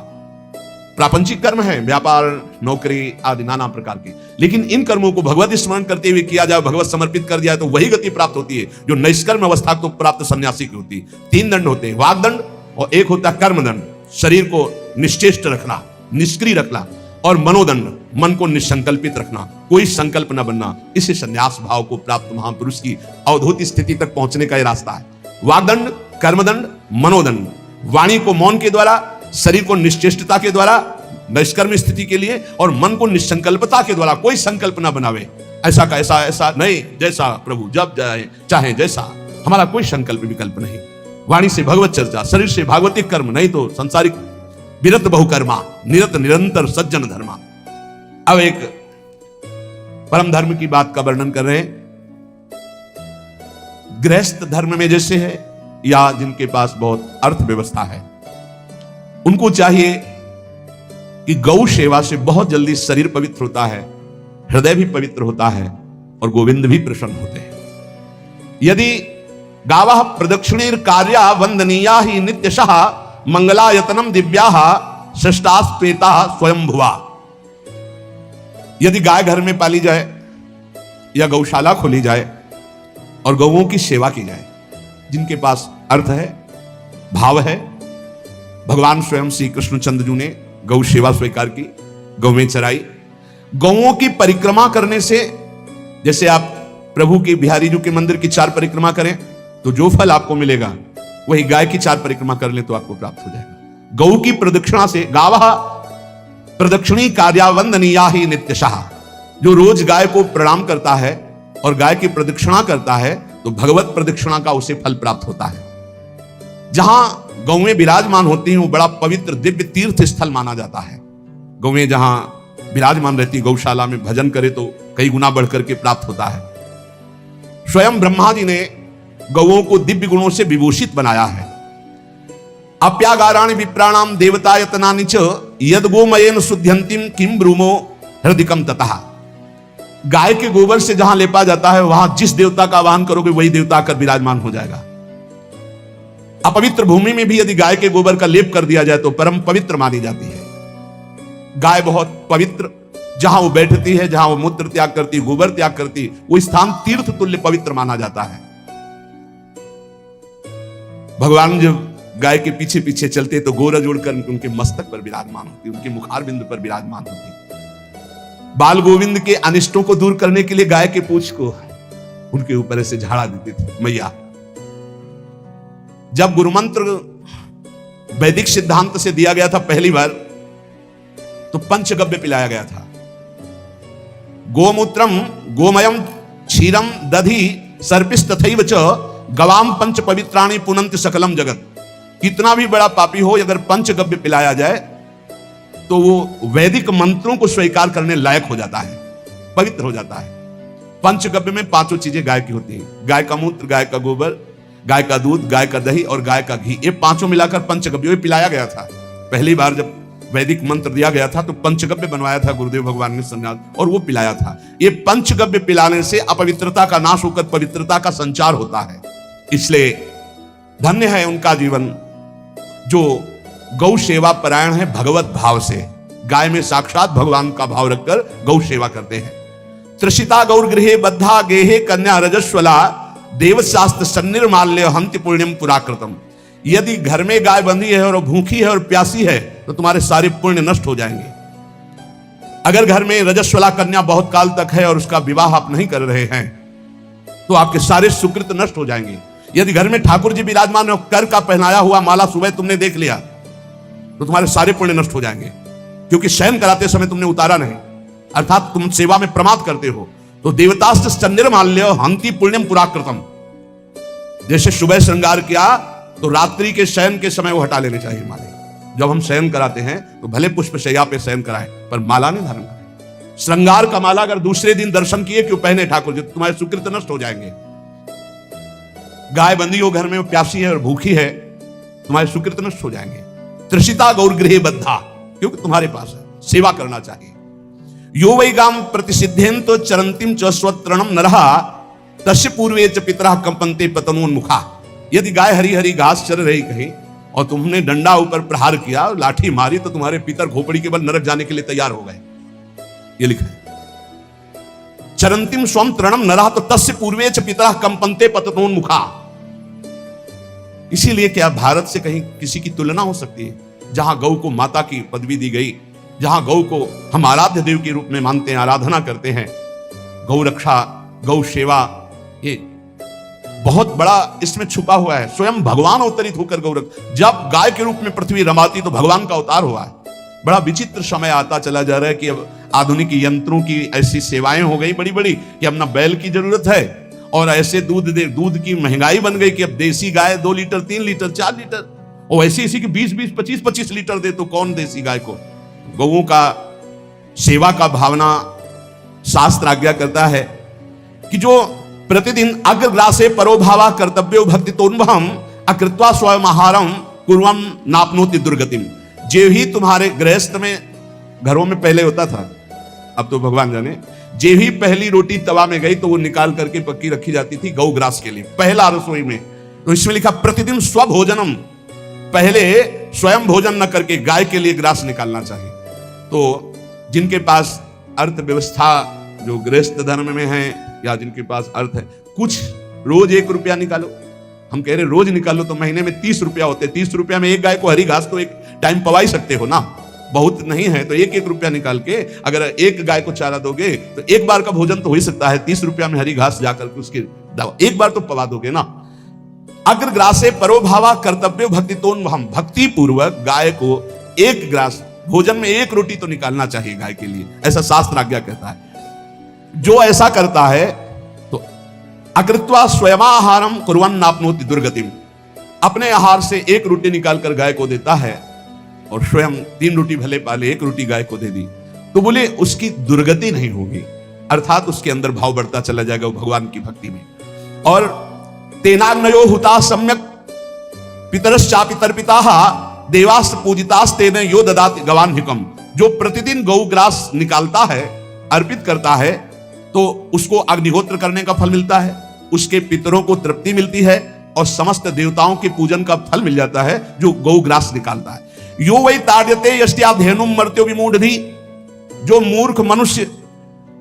प्रापंचिक कर्म है, व्यापार, नौकरी आदि नाना प्रकार की। लेकिन इन कर्मों को भगवत स्मरण करते हुए किया जाए, भगवत समर्पित कर दिया तो वही गति प्राप्त होती है जो निष्कर्म अवस्था को प्राप्त सन्यासी की होती है। 3 दंड होते हैं, वाग्दंड, और एक होता है कर्मदंड, शरीर को निश्चेष्ट रखना, निष्क्रिय रखना, और मनोदंड, मन को निसंकल्पित रखना, कोई संकल्प न बनना। इसे संन्यास भाव को प्राप्त महापुरुष की अवधूत स्थिति तक पहुंचने का यह रास्ता है। वाग्दंड, कर्मदंड, मनोदंड, वाणी को मौन के द्वारा, शरीर को निश्चेष्टता के द्वारा निष्कर्म स्थिति के लिए, और मन को निसंकल्पता के द्वारा, कोई संकल्प ना बनावे, ऐसा का ऐसा, ऐसा नहीं, जैसा प्रभु जब चाहे जैसा, हमारा कोई संकल्प विकल्प नहीं। वाणी से भगवत चर्चा, शरीर से भागवतिक कर्म, नहीं तो संसारिक विरत बहुकर्मा, निरत निरंतर सज्जन धर्मा। अब एक परम धर्म की बात का वर्णन कर रहे हैं। गृहस्थ धर्म में जैसे है, या जिनके पास बहुत अर्थव्यवस्था है, उनको चाहिए कि गौ सेवा से बहुत जल्दी शरीर पवित्र होता है, हृदय भी पवित्र होता है, और गोविंद भी प्रसन्न होते हैं। यदि गावः प्रदक्षिणेर कार्या वंदनीया ही नित्यशः मंगलायतनम दिव्याः सृष्टास्पेता स्वयंभुवा। यदि गाय घर में पाली जाए या गौशाला खोली जाए और गौओं की सेवा की जाए, जिनके पास अर्थ है, भाव है, भगवान स्वयं श्री कृष्णचंद्र जी ने गौ सेवा स्वीकार की, गौवें चराई। गौओं की परिक्रमा करने से, जैसे आप प्रभु की बिहारी जी के मंदिर की 4 परिक्रमा करें तो जो फल आपको मिलेगा, वही गाय की 4 परिक्रमा कर ले तो आपको प्राप्त हो जाएगा। गौ की प्रदक्षिणा से, गावः प्रदक्षिणी कार्यावंदनीया ही नित्यशः, जो रोज गाय को प्रणाम करता है और गाय की प्रदक्षिणा करता है तो भगवत प्रदक्षिणा का उसे फल प्राप्त होता है। जहां गौएं विराजमान होती हैं वो बड़ा पवित्र दिव्य तीर्थ स्थल माना जाता है। गौएं जहां विराजमान रहती, गौशाला में भजन करे तो कई गुना बढ़कर के प्राप्त होता है। स्वयं ब्रह्मा जी ने गौओं को दिव्य गुणों से विभूषित बनाया है। अप्यागाराणि विप्राणाम देवतायतनानि च यद गोमयेन शुद्ध्यन्तिम किम ब्रूमो हृदिकम ततः। गाय के गोबर से जहां लेपा जाता है वहां जिस देवता का आवाहन करोगे वही देवता आकर विराजमान हो जाएगा। अपवित्र भूमि में भी यदि गाय के गोबर का लेप कर दिया जाए तो परम पवित्र मानी जाती है। गाय बहुत पवित्र, जहां वो बैठती है, जहां वो मूत्र त्याग करती, गोबर त्याग करती, वो स्थान तीर्थ तुल्य पवित्र माना जाता है। भगवान जब गाय के पीछे पीछे चलते तो गोरज उड़कर उनके मस्तक पर विराजमान होती, उनके मुखार बिंदु पर विराजमान होती। बाल गोविंद के अनिष्टों को दूर करने के लिए गाय के पूंछ को उनके ऊपर ऐसे झाड़ा देती थी मैया। जब गुरुमंत्र वैदिक सिद्धांत से दिया गया था पहली बार तो पंचगव्य पिलाया गया था। गोमूत्रम गोमयम क्षीरम दधि सर्पिस तथैव च गवाम पंच पवित्राणि पुनंत सकलम जगत। कितना भी बड़ा पापी हो अगर पंचगव्य पिलाया जाए तो वो वैदिक मंत्रों को स्वीकार करने लायक हो जाता है, पवित्र हो जाता है। पंचगव्य में पांचों चीजें गाय की होती हैं। गाय का मूत्र, गाय का गोबर, गाय का दूध, गाय का दही और गाय का घी, ये पांचों मिलाकर पंचगव्य पिलाया गया था। पहली बार जब वैदिक मंत्र दिया गया था तो पंचगव्य बनवाया था गुरुदेव भगवान ने सन्यास और वो पिलाया था। ये पंचगव्य पिलाने से अपवित्रता का नाश होकर पवित्रता का संचार होता है। इसलिए धन्य है उनका जीवन जो गौ सेवा परायण है, भगवत भाव से गाय में साक्षात भगवान का भाव रखकर गौ सेवा करते हैं। त्रिषिता गौर गृहे बद्धा गेहे कन्या रजस्वला देवशास्त्र सन्निर्माल्य हंति पुण्यम पुराकृतम। यदि घर में गाय बंधी है और भूखी है और प्यासी है तो तुम्हारे सारे पुण्य नष्ट हो जाएंगे। अगर घर में रजस्वला कन्या बहुत काल तक है और उसका विवाह आप नहीं कर रहे हैं तो आपके सारे सुकृत नष्ट हो जाएंगे। यदि घर में ठाकुर जी विराजमान है, कर का पहनाया हुआ माला सुबह तुमने देख लिया तो तुम्हारे सारे पुण्य नष्ट हो जाएंगे, क्योंकि शयन कराते समय तुमने उतारा नहीं, अर्थात तुम सेवा में प्रमाद करते हो। तो देवतास्त्र सन्निर्माल्य हंति पुण्यम पुराकृतम। जैसे सुबह श्रृंगार किया तो रात्रि के शयन के समय वो हटा लेने चाहिए माले। जब हम शयन कराते हैं तो भले पुष्प शैया पे शयन कराएं पर माला नहीं धारण करें। श्रृंगार का माला अगर दूसरे दिन दर्शन किए क्यों पहने ठाकुर जी, तुम्हारे सुकृत नष्ट हो जाएंगे। गाय बंदी हो घर में, प्यासी है और भूखी है, तुम्हारे सुकृत नष्ट हो जाएंगे। त्रिषिता गौर गृहे बद्धा, क्योंकि तुम्हारे पास है, सेवा करना चाहिए। यो वै गाम प्रतिसिद्धेन तो चरंतिम च स्वतरणम नरहा तस्य पूर्वे च पितरः कंपन्ते पतनोन्मुखा। यदि गाय हरी हरी घास चर रही कहीं और तुमने डंडा ऊपर प्रहार किया, लाठी मारी तो तुम्हारे पितर खोपड़ी के बल नरक जाने के लिए तैयार हो गए। ये लिखा है चरंतिम स्वम तरणम नरहा तो तस्य पूर्वे च पितरः कंपन्ते पतनोन्मुखा। इसीलिए क्या भारत से कहीं किसी की तुलना हो सकती है? जहां गौ को माता की पदवी दी गई, जहां गौ को हम आराध्य देव के रूप में मानते हैं, आराधना करते हैं, गौ रक्षा, गौ सेवा, ये बहुत बड़ा इसमें छुपा हुआ है। स्वयं भगवान अवतरित होकर गौ जब गाय के रूप में पृथ्वी रमाती तो भगवान का अवतार हुआ है। बड़ा विचित्र समय आता चला जा रहा है कि अब आधुनिक यंत्रों की ऐसी सेवाएं हो गई बड़ी बड़ी कि अब ना बैल की जरूरत है और ऐसे दूध की महंगाई बन गई कि अब देसी गाय 2 लीटर 3 लीटर 4 लीटर और ऐसी इसी की 20-20 25-25 लीटर दे तो कौन देसी गाय को। गौओं का सेवा का भावना शास्त्र आज्ञा करता है कि जो प्रतिदिन अग्रग्रासे परोभावा कर्तव्यो भक्ति तोन्वहम अकृत्वा स्वयं आहारम कुर्वम नापनोति दुर्गतिम। जे ही तुम्हारे गृहस्थ में घरों में पहले होता था, अब तो भगवान जाने, जे ही पहली रोटी तवा में गई तो वो निकाल करके पक्की रखी जाती थी गौ ग्रास के लिए, पहला रसोई में। तो इसमें लिखा प्रतिदिन स्वभोजनम, पहले स्वयं भोजन न करके गाय के लिए ग्रास निकालना चाहिए। तो जिनके पास अर्थव्यवस्था जो गृहस्थ धर्म में है या जिनके पास अर्थ है, कुछ रोज 1 रुपया निकालो। हम कह रहे रोज निकालो तो महीने में 30 रुपया होते, 30 रुपया में एक गाय को हरी घास तो एक टाइम पवा ही सकते हो ना, बहुत नहीं है तो 1-1 रुपया निकाल के अगर एक गाय को चारा दोगे तो एक बार का भोजन तो हो ही सकता है। 30 रुपया में हरी घास जाकर के उसकी दवा एक बार तो पवा दोगे ना। अग्रग्रासे परोभावा कर्तव्य भक्ति तो हम भक्ति पूर्वक गाय को 1 ग्रास भोजन में 1 रोटी तो निकालना चाहिए गाय के लिए, ऐसा शास्त्र आज्ञा कहता है। जो ऐसा करता है तो अकृत्वा स्वयमाहारम कुर्वन् नाप्नोति दुर्गतिम, अपने आहार से एक रोटी निकालकर गाय को देता है और स्वयं 3 रोटी भले पाले 1 रोटी गाय को दे दी, तो बोले उसकी दुर्गति नहीं होगी, अर्थात उसके अंदर भाव बढ़ता चला जाएगा भगवान की भक्ति में। और तेनाग्नयो हुता सम्यक पितरश्चापि तर्पिताः देवास्त्र पूजितास तेन यो ददाति गवान्हिकम, जो प्रतिदिन गौग्रास निकालता है अर्पित करता है तो उसको अग्निहोत्र करने का फल मिलता है, उसके पितरों को तृप्ति मिलती है और समस्त देवताओं के पूजन का फल मिल जाता है जो गौग्रास निकालता है। यो वै ताड्यते यष्ट्याधेनुम मर्त्यो विमूढ़धि, जो मूर्ख मनुष्य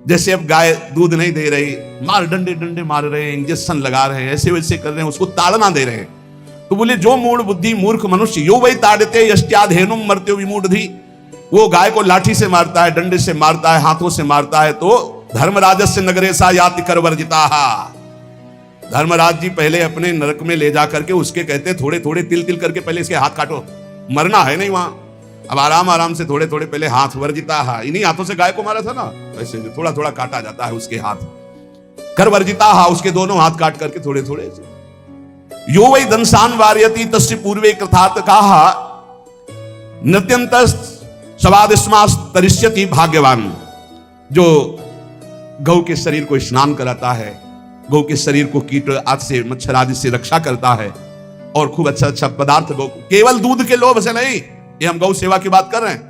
जैसे अब गाय दूध नहीं दे रही, मार डंडे डंडे मार रहे हैं, इंजेक्शन लगा रहे हैं, ऐसे वैसे कर रहे हैं, उसको ताड़ना दे रहे हैं, तो बोले जो मूढ़ बुद्धि मूर्ख मनुष्य, यो वै ताड्यते यष्ट्याधेनुम मर्त्यो विमूढ़धि, वो गाय को लाठी से मारता है, डंडे से मारता है, हाथों से मारता है, तो धर्मराजस्य नगरे सा याति करवर्जिता, धर्मराज जी पहले अपने नरक में ले जा करके उसके कहते थोड़े थोड़े तिल तिल करके पहले इसके हाथ काटो, मरना है नहीं वहां, अब आराम आराम से थोड़े थोड़े पहले हाथ वर्जिता है, इन्हीं हाथों से गाय को मारा था ना, वैसे थोड़ा थोड़ा काटा जाता है उसके हाथ, कर वर्जिता हा, उसके दोनों हाथ काट करके थोड़े थोड़े से। यो वै दंसान वार्यति तस्य पूर्वे कृतार्थ काहा नृत्यंत सवादिस्मास तरिष्यति भाग्यवान, जो गौ के शरीर को स्नान कराता है, गौ के शरीर को कीट आदि से मच्छर आदि से रक्षा करता है और खूब अच्छा अच्छा पदार्थ गौ, केवल दूध के लोभ से नहीं, ये हम गौ सेवा की बात कर रहे हैं,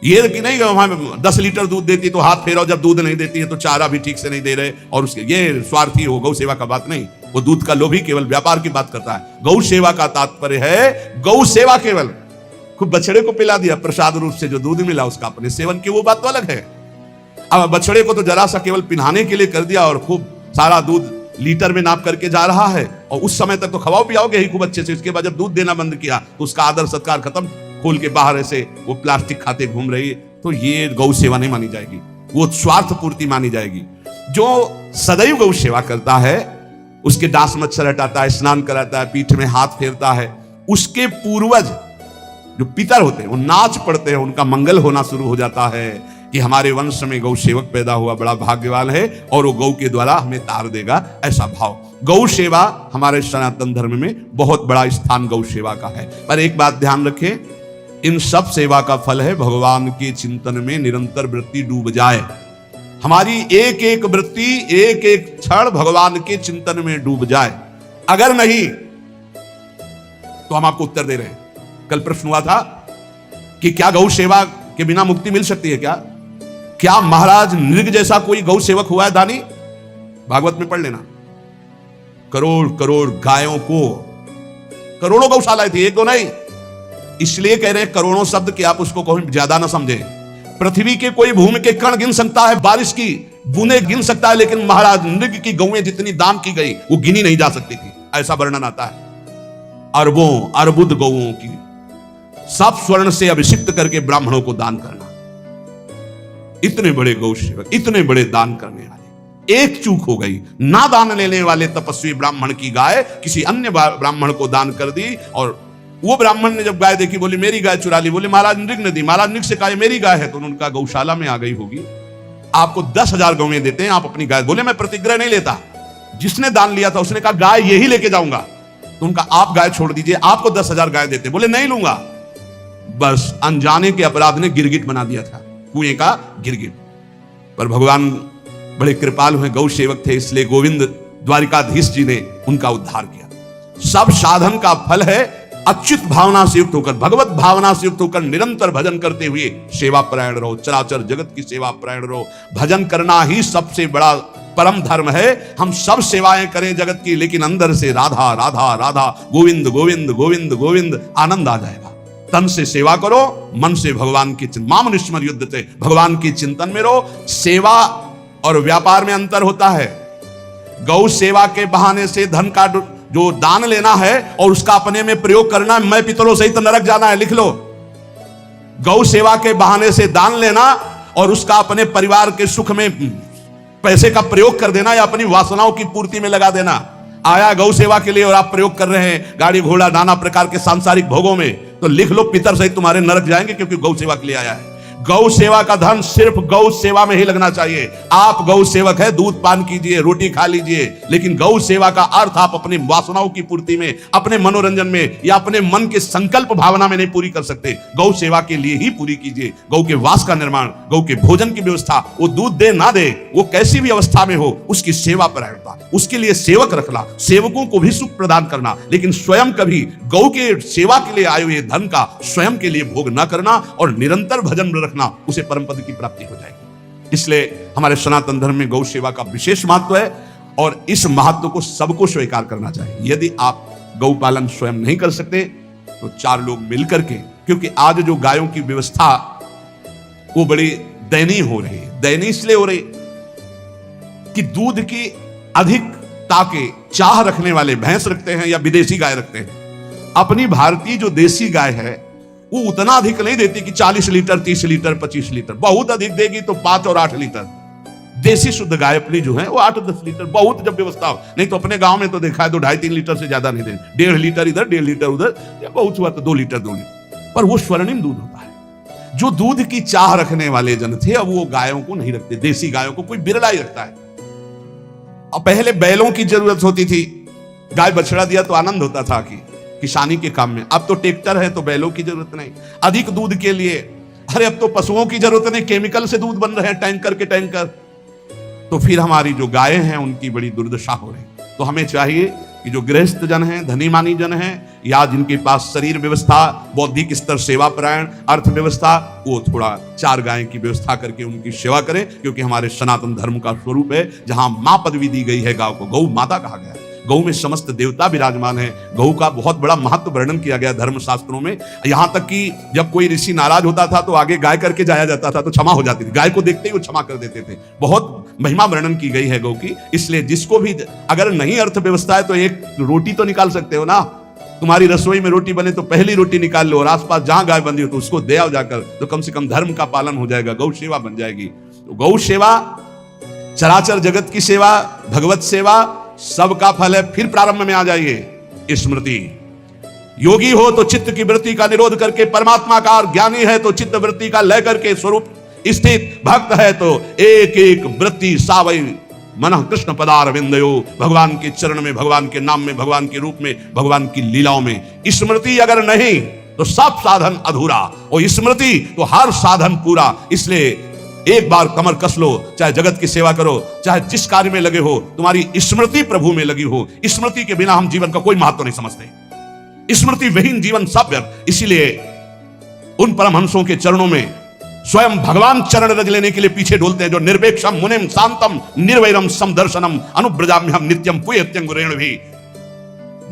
ये कि नहीं हमें 10 लीटर दूध देती तो हाथ फेरो, जब दूध नहीं देती है तो चारा भी ठीक से नहीं दे रहे और उसके ये स्वार्थी हो, गौ सेवा का बात नहीं, वो दूध का लोभी केवल व्यापार की बात करता है। गौ सेवा का तात्पर्य है गौ सेवा केवल खूब बछड़े को पिला दिया प्रसाद रूप से, जो दूध मिला उसका अपने सेवन की वो बात तो अलग है। अब बछड़े को तो जरा सा केवल पिन्हाने के लिए कर दिया और खूब सारा दूध लीटर में नाप करके जा रहा है, और उस समय तक तो खवाओ पियाओगे ही खूब अच्छे से, उसके बाद जब दूध देना बंद किया तो उसका आदर सत्कार खत्म, खोल के बाहर ऐसे वो प्लास्टिक खाते घूम रही है, तो ये गौ सेवा नहीं मानी जाएगी, वो स्वार्थ पूर्ति मानी जाएगी। जो सदैव गौ सेवा करता है, उसके डांस मच्छर हटाता है, स्नान कराता है, पीठ में हाथ फेरता है, उसके पूर्वज जो पितर होते हैं वो नाच पड़ते हैं, उनका मंगल होना शुरू हो जाता है कि हमारे वंश में गौ सेवक पैदा हुआ, बड़ा भाग्यवान है और वो गौ के द्वारा हमें तार देगा, ऐसा भाव। गौ सेवा हमारे सनातन धर्म में बहुत बड़ा स्थान गौ सेवा का है। पर एक बात ध्यान रखें, इन सब सेवा का फल है भगवान के चिंतन में निरंतर वृत्ति डूब जाए, हमारी एक एक वृत्ति एक एक क्षण भगवान के चिंतन में डूब जाए, अगर नहीं तो हम आपको उत्तर दे रहे हैं। कल प्रश्न हुआ था कि क्या गौ सेवा के बिना मुक्ति मिल सकती है क्या महाराज नृग जैसा कोई गौ सेवक हुआ है दानी? भागवत में पढ़ लेना, करोड़ करोड़ गायों को, करोड़ों गौशालाएं थी, एक दो नहीं, इसलिए कह रहे हैं करोड़ों शब्द कि आप उसको कहीं ज्यादा ना समझें। पृथ्वी के कोई भूमि के कण गिन सकता है, बारिश की बूंदे गिन सकता है, लेकिन महाराज नृग की गौएं जितनी दान की गई वो गिनी नहीं जा सकती थी, ऐसा वर्णन आता है। अरबों अर्बुद गौओं की सब स्वर्ण से अभिषिक्त करके ब्राह्मणों को दान करना, इतने बड़े गौ सेवक, इतने बड़े दान करने वाले, एक चूक हो गई, ना दान लेने वाले तपस्वी ब्राह्मण की गाय किसी अन्य ब्राह्मण को दान कर दी, और वो ब्राह्मण ने जब गाय देखी बोली मेरी गाय चुरा ली, बोले महाराज नृग ने दी, महाराज नृग से कहा मेरी गाय है, तो उनका गौशाला में आ गई होगी, आपको 10,000 गौएं देते हैं, आप अपनी गाय, बोले मैं प्रतिग्रह नहीं लेता, जिसने दान लिया था उसने कहा गाय यही लेके जाऊंगा, तो उनका आप गाय छोड़ दीजिए, आपको 10,000 गाय देते, बोले नहीं लूंगा, बस अनजाने के अपराध ने गिरगिट बना दिया था, कुएं का गिरगिट। पर भगवान बड़े कृपालु हैं, गौ सेवक थे, इसलिए गोविंद द्वारिकाधीश जी ने उनका उद्धार किया। सब साधन का फल है अच्युत भावना से युक्त होकर, भगवत भावना से युक्त होकर निरंतर भजन करते हुए सेवा परायण रहो, चराचर जगत की सेवा परायण रहो। भजन करना ही सबसे बड़ा परम धर्म है। हम सब सेवाएं करें जगत की, लेकिन अंदर से राधा राधा राधा, गोविंद गोविंद गोविंद गोविंद, आनंद आ जाएगा। तन से सेवा करो, मन से भगवान की चिंतन, माम निष्मर युद्ध से भगवान की चिंतन में रहो। सेवा और व्यापार में अंतर होता है। गौ सेवा के बहाने से धन का जो दान लेना है और उसका अपने में प्रयोग करना, मैं पितरों सहित नरक जाना है, लिख लो। गौ सेवा के बहाने से दान लेना और उसका अपने परिवार के सुख में पैसे का प्रयोग कर देना या अपनी वासनाओं की पूर्ति में लगा देना। आया गौ सेवा के लिए और आप प्रयोग कर रहे हैं गाड़ी घोड़ा नाना प्रकार के सांसारिक भोगों में, तो लिख लो पितर सहित तुम्हारे नरक जाएंगे, क्योंकि गौ सेवा के लिए आया है। गौ सेवा का धन सिर्फ गौ सेवा में ही लगना चाहिए। आप गौ सेवक है, दूध पान कीजिए, रोटी खा लीजिए, लेकिन गौ सेवा का अर्थ आप अपनी वासनाओं की पूर्ति में, अपने मनोरंजन में या अपने मन के संकल्प भावना में नहीं पूरी कर सकते। गौ सेवा के लिए ही पूरी कीजिए। गौ के वास का निर्माण, गौ के भोजन की व्यवस्था, वो दूध दे ना दे, वो कैसी भी अवस्था में हो, उसकी सेवा परायणता, उसके लिए सेवक रखना, सेवकों को भी सुख प्रदान करना, लेकिन स्वयं कभी गौ के सेवा के लिए आए हुए धन का स्वयं के लिए भोग न करना और निरंतर भजन में रखना, उसे परम पद की प्राप्ति हो जाएगी। इसलिए हमारे सनातन धर्म में गौ सेवा का विशेष महत्व है और इस महत्व को सबको स्वीकार करना चाहिए। यदि आप गौ पालन स्वयं नहीं कर सकते तो 4 लोग मिलकर के, क्योंकि आज जो गायों की व्यवस्था वो बड़ी दयनीय हो रही है। दयनीय इसलिए हो रही कि दूध की अधिकता के चाह रखने वाले भैंस रखते हैं या विदेशी गाय रखते हैं। अपनी भारतीय जो देसी गाय है वो उतना अधिक नहीं देती कि 40 लीटर, 30 लीटर, 25 लीटर, बहुत अधिक देगी तो 5 और 8 लीटर। देसी शुद्ध गाय अपनी जो है वो 8-10 लीटर, बहुत जब व्यवस्था हो। नहीं तो अपने गांव में तो देखा है तो 2.5-3 लीटर से ज्यादा नहीं देंगे। 1.5 लीटर इधर, 1.5 लीटर उधर, या बहुत हुआ तो 2 लीटर, 2 लीटर, पर वो स्वर्णिम दूध होता है। जो दूध की चाह रखने वाले जन थे अब वो गायों को नहीं रखते, देसी गायों को कोई बिरला ही रखता है। अब पहले बैलों की जरूरत होती थी, गाय बछड़ा दिया तो आनंद होता था कि किसानी के काम में। अब तो ट्रैक्टर है तो बैलों की जरूरत नहीं। अधिक दूध के लिए अरे अब तो पशुओं की जरूरत नहीं, केमिकल से दूध बन रहे हैं, टैंकर के टैंकर। तो फिर हमारी जो गायें हैं उनकी बड़ी दुर्दशा हो रही। तो हमें चाहिए कि जो गृहस्थ जन हैं, धनी मानी जन हैं, या जिनके पास शरीर व्यवस्था, बौद्धिक स्तर सेवा परायण, अर्थव्यवस्था, वो थोड़ा 4 गाय की व्यवस्था करके उनकी सेवा करें, क्योंकि हमारे सनातन धर्म का स्वरूप है जहां मां पदवी दी गई है गांव को, गौ माता कहा गया है। गौ में समस्त देवता विराजमान है। गौ का बहुत बड़ा महत्व वर्णन किया गया धर्म शास्त्रों में। यहां तक कि जब कोई ऋषि नाराज होता था तो आगे गाय करके जाया जाता था तो क्षमा हो जाती थी। गाय को देखते ही वो क्षमा कर देते थे। बहुत महिमा वर्णन की गई है गौ की। इसलिए जिसको भी अगर नहीं अर्थव्यवस्था है तो एक रोटी तो निकाल सकते हो ना। तुम्हारी रसोई में रोटी बने तो पहली रोटी निकाल लो और आसपास जहां गाय बंधी हो तो उसको दे आओ जाकर, तो कम से कम धर्म का पालन हो जाएगा, गौ सेवा बन जाएगी। तो गौ सेवा, चराचर जगत की सेवा, भगवत सेवा, सबका फल है। फिर प्रारंभ में आ जाइए स्मृति। योगी हो तो चित्त की वृत्ति का निरोध करके परमात्मा का, ज्ञानी है तो चित्त वृत्ति का लय करके स्वरूप स्थित, भक्त है तो एक एक वृत्ति सावई मन कृष्ण पदार विंदयो, भगवान के चरण में, भगवान के नाम में, भगवान के रूप में, भगवान की लीलाओं में। स्मृति अगर नहीं तो सब साधन अधूरा, और स्मृति तो हर साधन पूरा। इसलिए एक बार कमर कस लो, चाहे जगत की सेवा करो, चाहे जिस कार्य में लगे हो, तुम्हारी स्मृति प्रभु में लगी हो। स्मृति के बिना हम जीवन का कोई महत्व नहीं समझते। स्मृति विहीन जीवन सब व्यर्थ। इसीलिए उन परमहंसों के चरणों में स्वयं भगवान चरण रज लेने के लिए पीछे डोलते हैं, जो निर्वेक्षम मुनिम शांतम निर्वैरम समदर्शनम अनुब्रजाम्यहम नित्यम पुयत्यंगुरेण भी।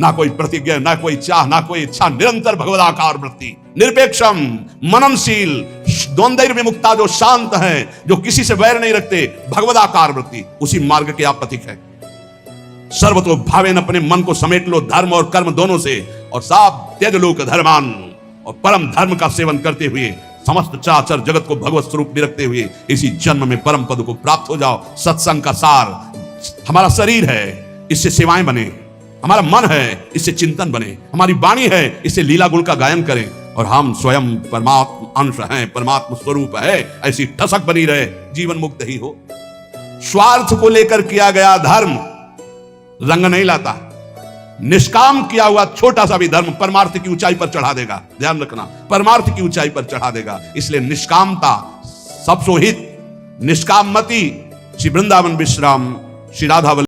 ना कोई प्रतिज्ञा, ना कोई चाह, ना कोई इच्छा, निरंतर भगवदाकार वृत्ति, निरपेक्षम, मननशील, द्वंद्व विमुक्ता, जो शांत हैं, जो किसी से वैर नहीं रखते, भगवदाकार वृत्ति, उसी मार्ग के आप पथिक है। सर्वतो भावेन, अपने मन को समेट लो धर्म और कर्म दोनों से, और साफ त्यज लोक धर्मान, और परम धर्म का सेवन करते हुए समस्त चराचर जगत को भगवत स्वरूप में रखते हुए इसी जन्म में परम पद को प्राप्त हो जाओ। सत्संग का सार हमारा शरीर है, इससे सेवाएं बने, हमारा मन है, इससे चिंतन बने, हमारी वाणी है, इससे लीला गुण का गायन करें, और हम स्वयं परमात्मा अंश हैं, परमात्मा स्वरूप है, ऐसी ठसक बनी रहे, जीवन मुक्त ही हो। स्वार्थ को लेकर किया गया धर्म रंग नहीं लाता। निष्काम किया हुआ छोटा सा भी धर्म परमार्थ की ऊंचाई पर चढ़ा देगा। ध्यान रखना, परमार्थ की ऊंचाई पर चढ़ा देगा। इसलिए निष्कामता सब सोहित, निष्काम मति। श्री वृंदावन विश्राम, श्री राधा